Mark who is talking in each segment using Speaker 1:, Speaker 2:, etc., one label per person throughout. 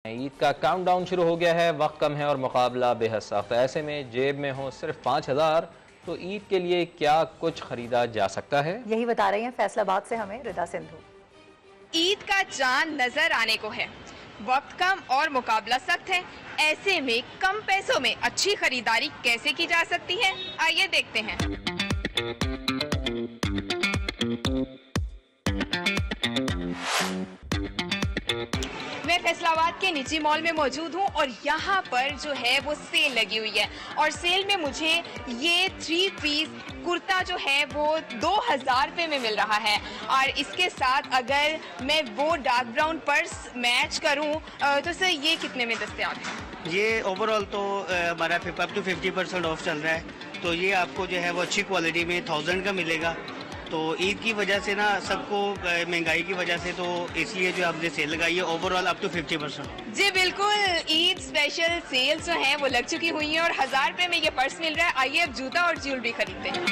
Speaker 1: ईद का काउंटडाउन शुरू हो गया है, वक्त कम है और मुकाबला बेहद सख्त। ऐसे में जेब में हो सिर्फ 5,000 तो ईद के लिए क्या कुछ खरीदा जा सकता है,
Speaker 2: यही बता रही हैं फैसलाबाद से हमें रिदा सिंधु।
Speaker 3: ईद का चांद नजर आने को है, वक्त कम और मुकाबला सख्त है। ऐसे में कम पैसों में अच्छी खरीदारी कैसे की जा सकती है, आइए देखते हैं। मैं फैसलाबाद के निजी मॉल में मौजूद हूँ और यहाँ पर जो है वो सेल लगी हुई है और सेल में मुझे ये 3 पीस कुर्ता जो है वो 2,000 रुपये में मिल रहा है। और इसके साथ अगर मैं वो डार्क ब्राउन पर्स मैच करूँ तो सर ये कितने में दस्तयाब है?
Speaker 4: ये ओवरऑल तो हमारा अप टू 50% ऑफ चल रहा है, तो ये आपको जो है वो अच्छी क्वालिटी में 1000 का मिलेगा। तो ईद की वजह से ना सबको महंगाई की वजह से, तो इसलिए जो आपने सेल लगाई है ओवरऑल अप टू 50%।
Speaker 3: जी बिल्कुल, ईद स्पेशल सेल जो है वो लग चुकी हुई है और 1000 रुपये में ये पर्स मिल रहा है। आइए अब जूता और ज्वेलरी खरीदते हैं।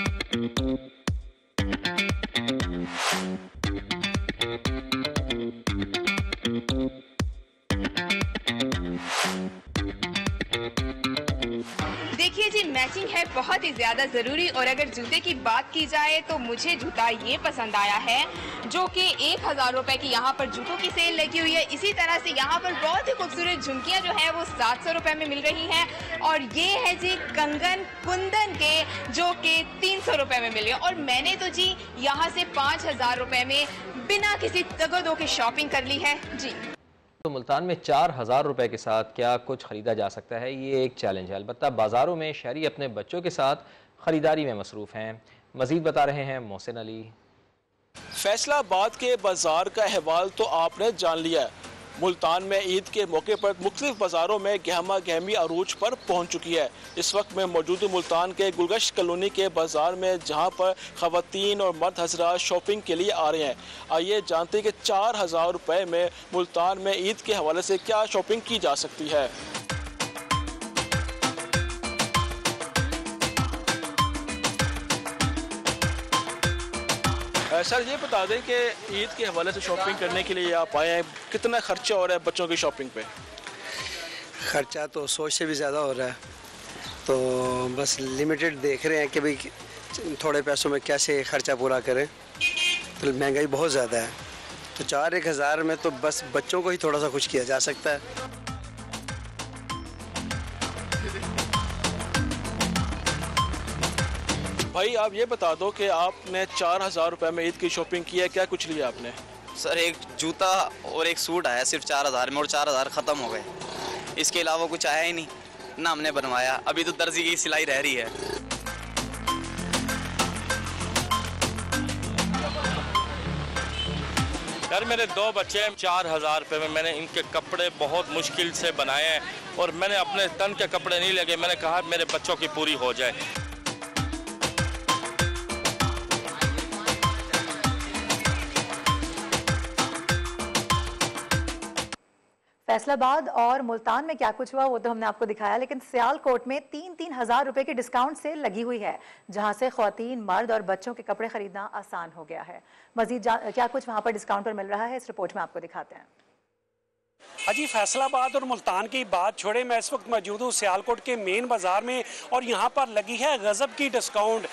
Speaker 3: देखिए जी, मैचिंग है बहुत ही ज्यादा जरूरी। और अगर जूते की बात की जाए तो मुझे जूता ये पसंद आया है जो कि 1,000 रुपए की यहाँ पर जूतों की सेल लगी हुई है। इसी तरह से यहाँ पर बहुत ही खूबसूरत झुमकियाँ जो है वो 700 रुपए में मिल रही हैं। और ये है जी कंगन कुंदन के जो कि 300 रुपए में मिल रही है। और मैंने तो जी यहाँ से 5,000 रुपए में बिना किसी तगदो के शॉपिंग कर ली है जी।
Speaker 1: तो मुल्तान में 4,000 रुपए के साथ क्या कुछ खरीदा जा सकता है, ये एक चैलेंज है। अलबत्ता बाज़ारों में शहरी अपने बच्चों के साथ ख़रीदारी में मसरूफ़ हैं। मज़ीद बता रहे हैं मोहसिन अली।
Speaker 5: फैसलाबाद के बाज़ार का अहवाल तो आपने जान लिया है। मुल्तान में ईद के मौके पर मुख्तलिफ बाज़ारों में गहमा गहमी अरूज पर पहुंच चुकी है। इस वक्त मैं मौजूद मुल्तान के गुलगश्त कॉलोनी के बाज़ार में, जहां पर ख़वातीन और मर्द हज़रात शॉपिंग के लिए आ रहे हैं। आइए जानते हैं कि 4,000 रुपये में मुल्तान में ईद के हवाले से क्या शॉपिंग की जा सकती है। सर ये बता दें कि ईद के हवाले से शॉपिंग करने के लिए आप आए हैं, कितना खर्चा हो रहा है बच्चों की शॉपिंग पे?
Speaker 6: खर्चा तो सोच से भी ज़्यादा हो रहा है, तो बस लिमिटेड देख रहे हैं कि भाई थोड़े पैसों में कैसे खर्चा पूरा करें। तो महंगाई बहुत ज़्यादा है, तो 4-1 हज़ार में तो बस बच्चों को ही थोड़ा सा कुछ किया जा सकता है।
Speaker 5: भाई आप ये बता दो कि आपने 4,000 रुपये में ईद की शॉपिंग की है, क्या कुछ लिया आपने?
Speaker 7: सर एक जूता और एक सूट आया सिर्फ 4,000 में और 4,000 ख़त्म हो गए। इसके अलावा कुछ आया ही नहीं, ना हमने बनवाया। अभी तो दर्जी की सिलाई रह रही है।
Speaker 8: यार मेरे 2 बच्चे हैं, 4,000 रुपये में मैंने इनके कपड़े बहुत मुश्किल से बनाए हैं और मैंने अपने तन के कपड़े नहीं लगे। मैंने कहा मेरे बच्चों की पूरी हो जाए।
Speaker 2: फैसलाबाद और मुल्तान में क्या कुछ हुआ वो तो हमने आपको दिखाया, लेकिन सियालकोट में 3-3 हज़ार रुपए की डिस्काउंट सेल लगी हुई है, जहां से ख्वातीन, मर्द और बच्चों के कपड़े खरीदना आसान हो गया है। मजीद क्या कुछ वहां पर डिस्काउंट पर मिल रहा है, इस रिपोर्ट में आपको दिखाते हैं।
Speaker 9: अजी फैसलाबाद और मुल्तान की बात छोड़े, मैं इस वक्त मौजूद हूँ सियालकोट के मेन बाज़ार में और यहाँ पर लगी है गज़ब की डिस्काउंट।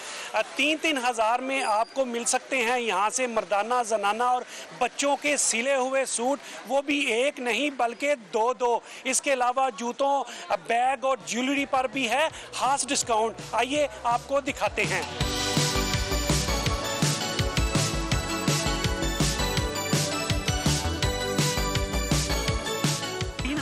Speaker 9: 3-3 हज़ार में आपको मिल सकते हैं यहाँ से मर्दाना, जनाना और बच्चों के सिले हुए सूट, वो भी एक नहीं बल्कि 2-2। इसके अलावा जूतों, बैग और ज्वेलरी पर भी है खास डिस्काउंट। आइए आपको दिखाते हैं।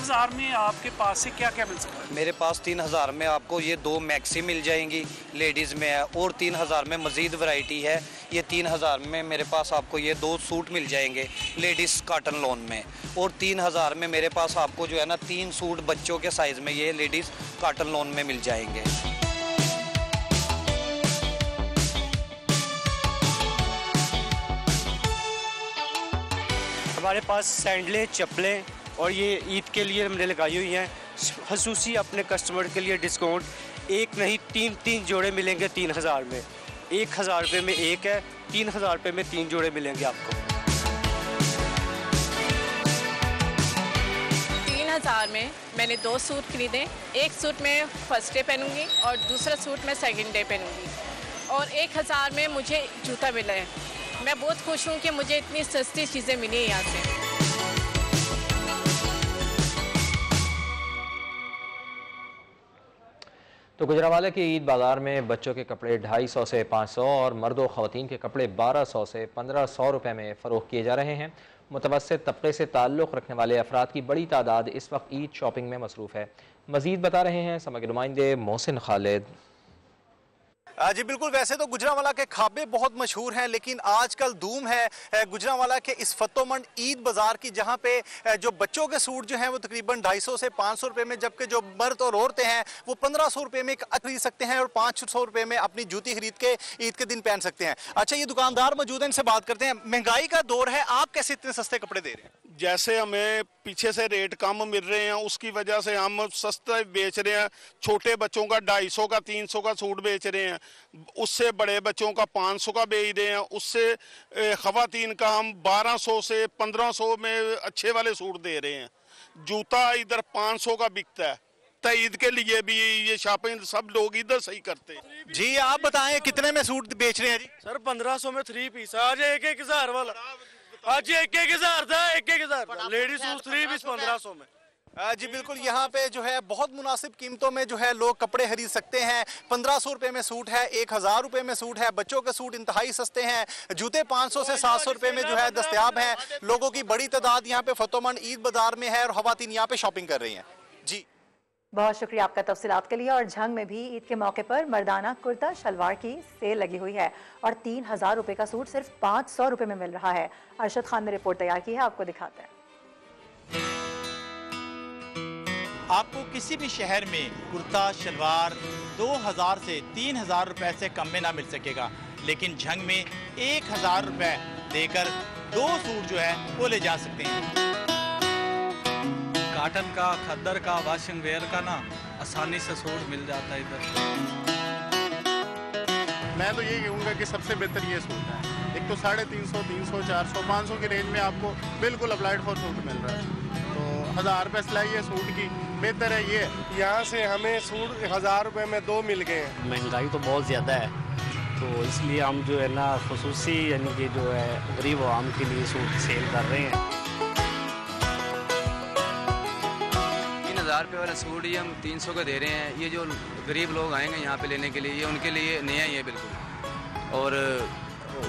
Speaker 9: 3,000 में आपके पास से क्या क्या मिल सकता है?
Speaker 7: मेरे पास 3,000 में आपको ये 2 मैक्सी मिल जाएंगी, लेडीज़ में है, और 3,000 में मज़ीद वैरायटी है। ये 3,000 में मेरे पास आपको ये 2 सूट मिल जाएंगे लेडीज़ कॉटन लॉन में, और 3,000 में मेरे पास आपको जो है ना 3 सूट बच्चों के साइज़ में ये लेडीज़ कॉटन लॉन में मिल जाएंगे।
Speaker 9: हमारे पास सैंडलें, चप्पलें और ये ईद के लिए हमने लगाई हुई हैं खसूसी अपने कस्टमर के लिए डिस्काउंट। एक नहीं 3 जोड़े मिलेंगे 3,000 में। 1,000 रुपये में एक है, 3,000 रुपये में 3 जोड़े मिलेंगे आपको।
Speaker 10: 1000 में मैंने 2 सूट खरीदे। एक सूट मैं फर्स्ट डे पहनूंगी और दूसरा सूट मैं सेकंड डे पहनूंगी, और 1000 में मुझे जूता मिला है। मैं बहुत खुश हूँ कि मुझे इतनी सस्ती चीज़ें मिली हैं यहाँ से।
Speaker 1: तो गुजरांवाला के ईद बाज़ार में बच्चों के कपड़े 250 से 500 और मर्द व ख़वातीन के कपड़े 1200 से 1500 रुपये में फ़रोख्त किए जा रहे हैं। मुतवस्सित तबके से ताल्लुक़ रखने वाले अफराद की बड़ी तादाद इस वक्त ईद शॉपिंग में मसरूफ़ है। मज़ीद बता रहे हैं समा के नुमाइंदे मोहसिन खालिद।
Speaker 11: जी बिल्कुल, वैसे तो गुजरांवाला के खाबे बहुत मशहूर हैं, लेकिन आजकल धूम है गुजरांवाला के इस फतोमंड ईद बाज़ार की, जहां पे जो बच्चों के सूट जो हैं वो तकरीबन 250 से 500 रुपये में, जबकि जो मर्द और औरतें हैं वो 1500 रुपये में खरीद सकते हैं और 500 रुपये में अपनी जूती खरीद के ईद के दिन पहन सकते हैं। अच्छा, ये दुकानदार मौजूद हैं, इनसे बात करते हैं। महंगाई का दौर है, आप कैसे इतने सस्ते कपड़े दे रहे हैं?
Speaker 12: जैसे हमें पीछे से रेट कम मिल रहे हैं, उसकी वजह से हम सस्ते बेच रहे हैं। छोटे बच्चों का 250 का 300 का सूट बेच रहे हैं, उससे बड़े बच्चों का 500 का बेच रहे हैं, उससे ख़वातीन का हम 1200 से 1500 में अच्छे वाले सूट दे रहे हैं। जूता इधर 500 का बिकता है। ईद के लिए भी ये शॉपिंग सब लोग इधर सही करते हैं।
Speaker 11: जी आप बताएं कितने में सूट बेच रहे हैं? जी
Speaker 13: सर 1500 में 3 पीस, आज 1-1000 वाला, आज 1-1000 था, 1-1000 लेडीज सूट 3 पीस 1500 में।
Speaker 11: जी बिल्कुल, यहाँ पे जो है बहुत मुनासिब कीमतों में जो है लोग कपड़े खरीद सकते हैं। 1500 रुपये में सूट है, 1000 रुपये में सूट है। बच्चों के सूट इंतहाई सस्ते हैं। जूते 500 से 700 रुपये में जो है दस्तयाब हैं। लोगों की बड़ी तादाद यहाँ पे फतोमंड ईद बाजार में है और ख़वातीन यहाँ पे शॉपिंग कर रही हैं। जी
Speaker 2: बहुत शुक्रिया आपका तफसीलात के लिए। और झंग में भी ईद के मौके पर मर्दाना कुर्ता शलवार की सेल लगी हुई है और 3000 रुपये का सूट सिर्फ 500 रुपये में मिल रहा है। अरशद खान ने रिपोर्ट तैयार की है, आपको दिखाते हैं।
Speaker 14: आपको किसी भी शहर में कुर्ता शलवार 2000 से 3000 रुपए से कम में ना मिल सकेगा, लेकिन झंग में 1000 रुपए देकर 2 सूट जो है वो ले जा सकते हैं।
Speaker 15: कॉटन का, खद्दर का, वॉशिंग वेयर का ना आसानी से सूट मिल जाता है इधर।
Speaker 16: मैं तो ये कहूँगा कि सबसे बेहतर ये सूट है। एक तो 350, 300, 400, 500 की रेंज में आपको बिल्कुल अप्लाइड फॉर सूट मिल रहा है। तो 1000 रुपये सिलाई है सूट की, बेहतर है ये।
Speaker 13: यहाँ से हमें सूट 1000 रुपये में 2 मिल गए हैं।
Speaker 17: महंगाई तो बहुत ज़्यादा है, तो इसलिए हम जो है ना खुसूसी यानी कि जो है गरीब आवाम के लिए सूट सेल कर रहे हैं।
Speaker 18: 3000 रुपये वाला सूट ही हम 300 का दे रहे हैं। ये जो गरीब लोग आएंगे यहाँ पे लेने के लिए, ये उनके लिए नया ही है बिल्कुल, और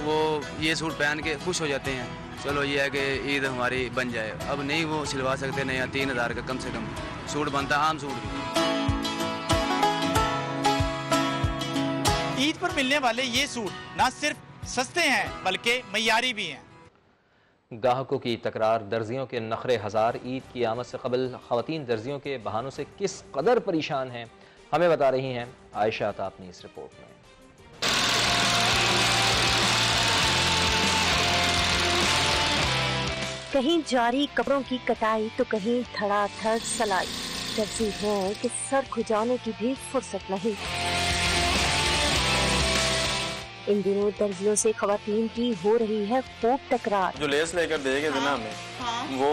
Speaker 18: वो ये सूट पहन के खुश हो जाते हैं। चलो ये है कि ईद हमारी बन जाए। अब नहीं वो सिलवा सकते, नहीं 3000 का कम से कम सूट बनता है, आम सूट भी।
Speaker 14: ईद पर मिलने वाले ये सूट न सिर्फ सस्ते हैं बल्कि मयारी भी हैं।
Speaker 1: गाहकों की तकरार, दर्जियों के नखरे हजार। ईद की आमद से कबल ख़वातीन दर्जियों के बहानों से किस कदर परेशान हैं, हमें बता रही हैं आयशा आता अपनी इस रिपोर्ट में।
Speaker 19: कहीं जारी कपड़ों की कटाई तो कहीं धड़ाधड़ सलाई। दर्जी है कि सर खुजाने की भी फुर्सत नहीं। इन दिनों दर्जियों से खवातीन की हो रही है खूब तकरार।
Speaker 20: जो लेस लेकर देंगे ना हमें, वो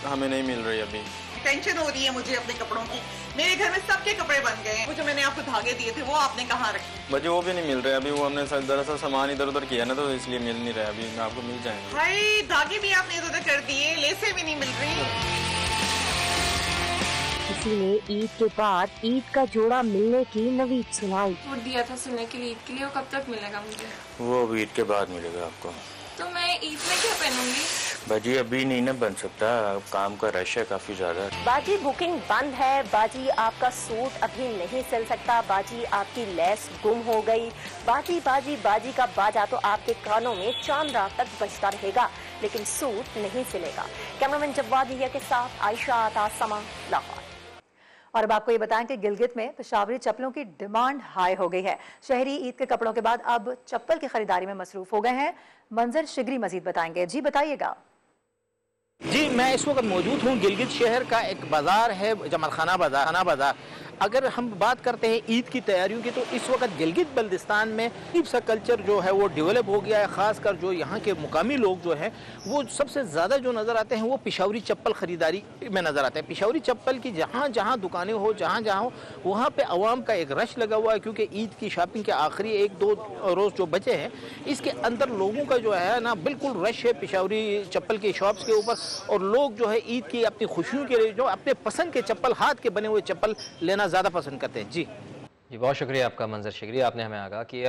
Speaker 20: हमें नहीं मिल रही। अभी
Speaker 21: टेंशन हो रही है मुझे अपने कपड़ों की। मेरे घर में सबके कपड़े बन गए हैं। वो जो मैंने आपको धागे दिए थे वो आपने कहाँ रखे?
Speaker 20: बच्चे वो भी नहीं मिल रहे। अभी वो हमने दरअसल सामान इधर उधर किया ना, तो इसलिए मिल नहीं रहा। अभी आपको मिल जाएंगे।
Speaker 21: भाई धागे भी आपने इधर उधर कर दिए, लेसें भी नहीं मिल रही।
Speaker 19: किसी ने ईद के बाद ईद का जोड़ा मिलने की नवीद सुनाई।
Speaker 22: सूट दिया था सिलने के लिए ईद के लिए, वो कब तक मिलेगा मुझे?
Speaker 20: वो अभी ईद के बाद मिलेगा आपको।
Speaker 22: तो मैं ईद में क्या पहनूंगी?
Speaker 20: बाजी अभी नहीं ना बन सकता, काम का रश है काफी ज्यादा।
Speaker 19: बाजी बुकिंग बंद है। बाजी आपका सूट अभी नहीं सिल सकता। बाजी आपकी लेस गुम हो गई। बाजी बाजी बाजी का बाजा तो आपके कानों में चांद रात तक बजता रहेगा, लेकिन सूट नहीं सिलेगा। कैमरामैन जवाद हिया के साथ आयशा आता, समा, लाहौर।
Speaker 2: और अब आपको ये बताएं कि गिलगित में पेशावरी चप्पलों की डिमांड हाई हो गई है। शहरी ईद के कपड़ों के बाद अब चप्पल की खरीदारी में मसरूफ हो गए हैं। मंजर शिगरी मजीद बताएंगे। जी बताइएगा।
Speaker 23: जी मैं इस वक्त मौजूद हूँ गिलगित शहर का एक बाजार है, जमल खाना बाजार।
Speaker 3: अगर हम बात करते हैं ईद की तैयारियों की, तो इस वक्त गिलगित बल्दिस्तान में अजीब सा कल्चर जो है वो डेवलप हो गया है। ख़ासकर जो यहाँ के मुकामी लोग जो हैं वो सबसे ज़्यादा जो नज़र आते हैं वो पिशावरी चप्पल ख़रीदारी में नज़र आते हैं। पिशावरी चप्पल की जहाँ जहाँ दुकानें हो, जहाँ जहाँ हो, वहाँ पे अवाम का एक रश लगा हुआ है, क्योंकि ईद की शॉपिंग के आखिरी 1-2 रोज़ जो बचे हैं इसके अंदर लोगों का जो है ना बिल्कुल रश है पिशावरी चप्पल की शॉप्स के ऊपर। और लोग जो है ईद की अपनी खुशियों के लिए जो अपने पसंद के चप्पल, हाथ के बने हुए चप्पल लेना ज़्यादा पसंद करते हैं। जी
Speaker 1: बहुत शुक्रिया आपका मंजर शिगरी, आपने हमें आगाह किया।